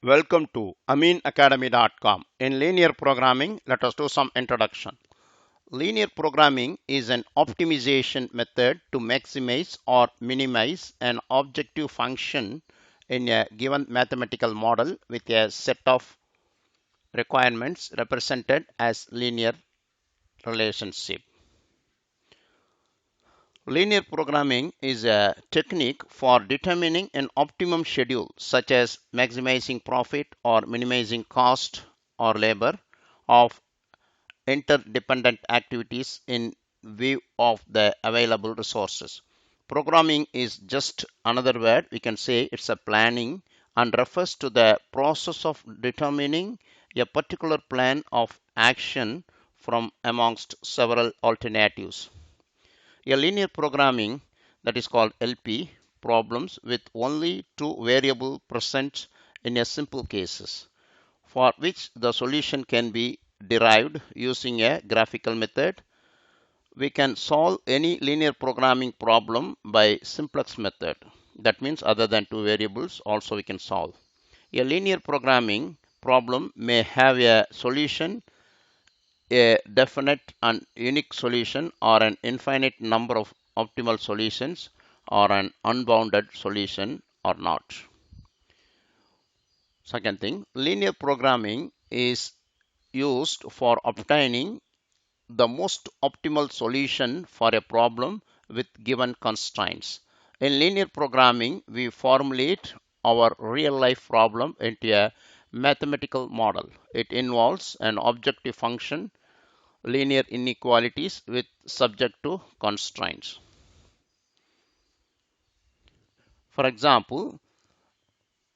Welcome to AmeenAcademy.com. In linear programming, let us do some introduction. Linear programming is an optimization method to maximize or minimize an objective function in a given mathematical model with a set of requirements represented as linear relationship. Linear programming is a technique for determining an optimum schedule, such as maximizing profit or minimizing cost or labor of interdependent activities in view of the available resources. Programming is just another word. We can say it's a planning and refers to the process of determining a particular plan of action from amongst several alternatives. A linear programming, that is called LP, problems with only two variables present in a simple cases, for which the solution can be derived using a graphical method. We can solve any linear programming problem by simplex method. That means other than two variables also we can solve. A linear programming problem may have a solution, a definite and unique solution, or an infinite number of optimal solutions, or an unbounded solution or not. Second thing, linear programming is used for obtaining the most optimal solution for a problem with given constraints. In linear programming, we formulate our real life problem into a mathematical model. It involves an objective function, linear inequalities with subject to constraints. For example,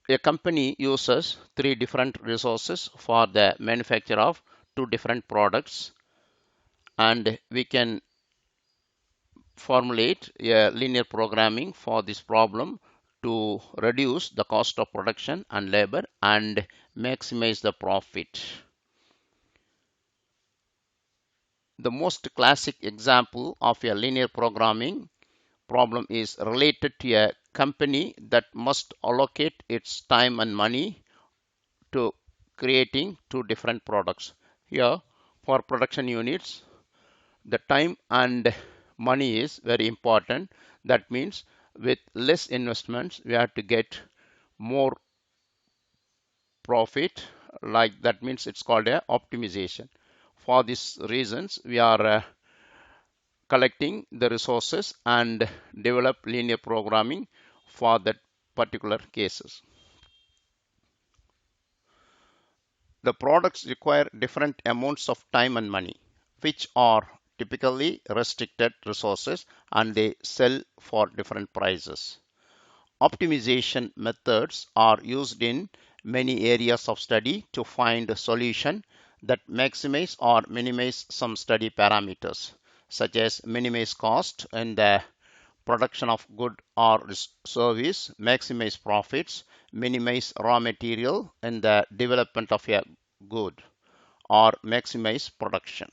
a company uses three different resources for the manufacture of two different products, and we can formulate a linear programming for this problem to reduce the cost of production and labor and maximize the profit. The most classic example of a linear programming problem is related to a company that must allocate its time and money to creating two different products. Here, for production units, the time and money is very important. That means with less investments, we have to get more profit. Like that means it's called a optimization. For these reasons, we are collecting the resources and develop linear programming for that particular cases. The products require different amounts of time and money, which are typically restricted resources, and they sell for different prices. Optimization methods are used in many areas of study to find a solution that maximize or minimize some study parameters, such as minimize cost in the production of good or service, maximize profits, minimize raw material in the development of a good, or maximize production.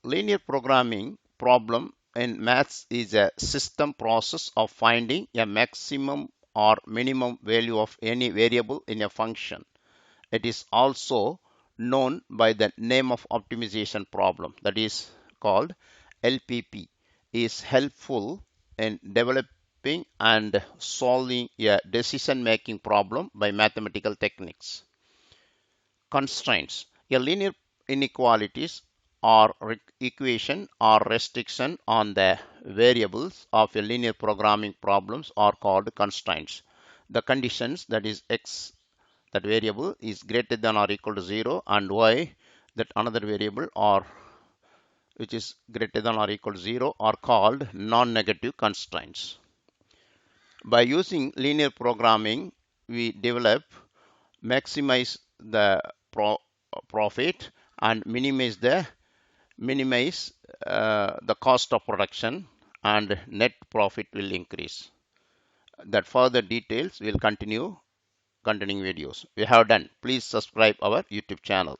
Linear programming problem in maths is a system process of finding a maximum or minimum value of any variable in a function. It is also known by the name of optimization problem, that is called LPP, is helpful in developing and solving a decision making problem by mathematical techniques. Constraints. A linear inequalities or equation or restriction on the variables of a linear programming problems are called constraints. The conditions, that is x, that variable is greater than or equal to 0, and y, that another variable, or which is greater than or equal to 0, are called non-negative constraints. By using linear programming, we develop, maximize the profit and minimize the cost of production, and net profit will increase. That further details will continue continuing videos. We have done. Please subscribe our YouTube channel.